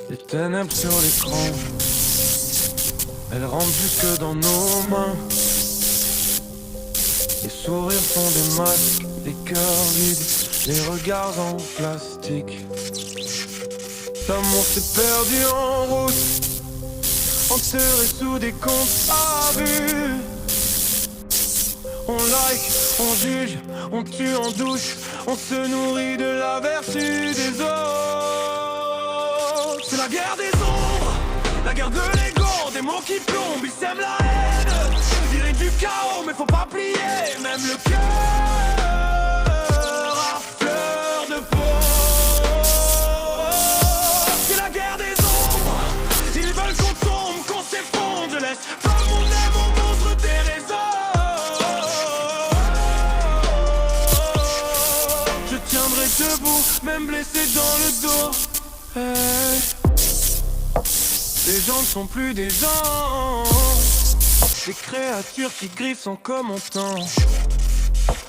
Les ténèbres sur l'écran, elles rentrent jusque dans nos mains. Les sourires sont des masques, les cœurs vides, les regards en plastique. L'amour s'est perdu en route, enterré sous des comptes à vue. On like, on juge, on tue en douce, on se nourrit de la vertu des autres. C'est la guerre des ombres, la guerre de l'ego, des mots qui plombent, ils sèment la haine. Virer du chaos, mais faut pas plier, même le cœur à fleur de peau. C'est la guerre des ombres, ils veulent qu'on tombe, qu'on s'effondre. Je laisse pas mon âme au monstre des réseaux. Je tiendrai debout, même blessé dans le dos. Hey. Les gens ne sont plus des gens, des créatures qui griffent sans commentant.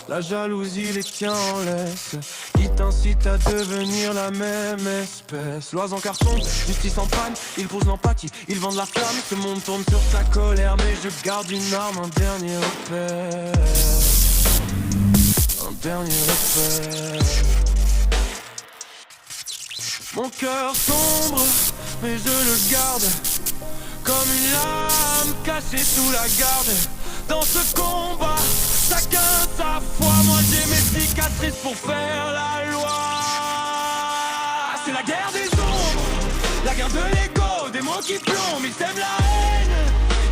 La jalousie les tient en laisse, qui t'incite à devenir la même espèce. Lois en carton, justice en panne, ils posent l'empathie, ils vendent la flamme. Ce monde tourne sur sa colère, mais je garde une arme, un dernier repère. Un dernier repère. Mon cœur sombre, mais je le garde comme une lame cachée sous la garde. Dans ce combat, chacun sa foi. Moi j'ai mes cicatrices pour faire la loi. C'est la guerre des ombres, la guerre de l'ego, des mots qui plombent, ils sèment la haine.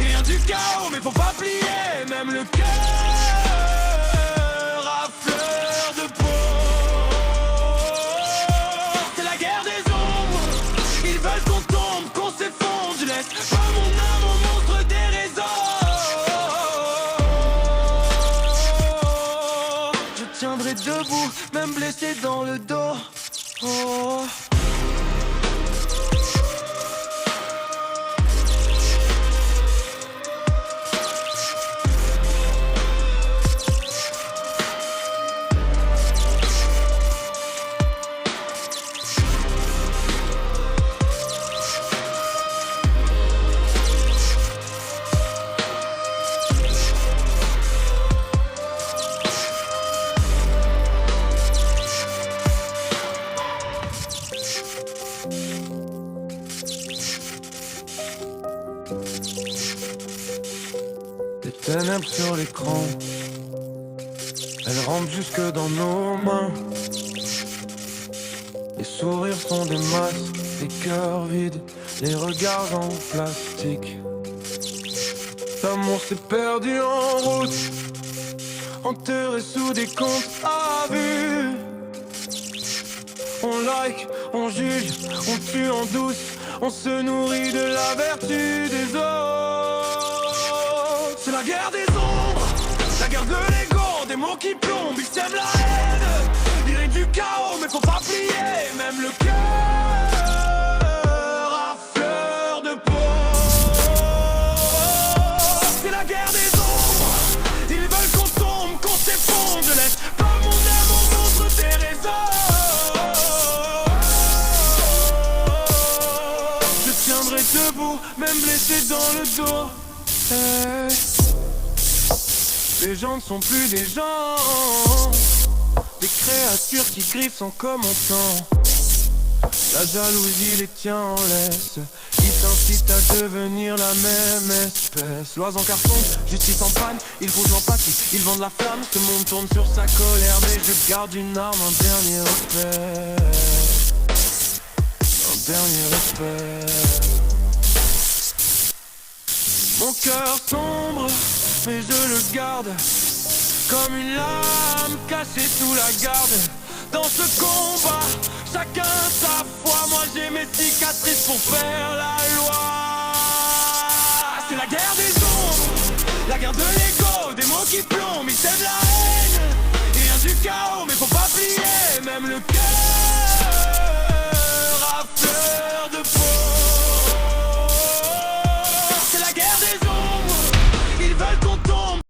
Et rien du chaos, mais faut pas plier, même le cœur à fleur de peau. C'est la guerre des ombres, ils veulent qu'on tombe, qu'on s'effondre. Je laisse pas mon âme au monstre des réseaux. Je tiendrai debout, même blessé dans le dos. Oh. Des ténèbres sur l'écran, elles rentrent jusque dans nos mains. Les sourires sont des masques, les cœurs vides, les regards en plastique. L'amour s'est perdu en route, enterré sous des comptes à vue. On like, on juge, on tue en douce, on se nourrit de la vertu des autres. C'est la guerre des ombres, la guerre de l'ego, des mots qui plombent, ils sèment la haine. Virer du chaos, mais faut pas plier, même le cœur à fleur de peau. C'est la guerre des ombres, ils veulent qu'on tombe, qu'on s'effondre. Je laisse pas mon âme au monstre des réseaux. Je tiendrai debout, même blessé dans le dos. Hey. Les gens ne sont plus des gens, des créatures qui griffent sans commentant. La jalousie les tient en laisse, qui t'incite à devenir la même espèce. Lois en carton, justice en panne, ils posent l'empathie, ils vendent la flamme. Ce monde tourne sur sa colère, mais je garde une arme, un dernier repère. Un dernier repère. Mon cœur sombre, mais je le garde comme une lame cachée sous la garde. Dans ce combat, chacun sa foi. Moi j'ai mes cicatrices pour faire la loi. C'est la guerre des ombres, la guerre de l'ego, des mots qui plombent, ils sèment la haine. Et rien du chaos, mais faut pas plier, même le cœur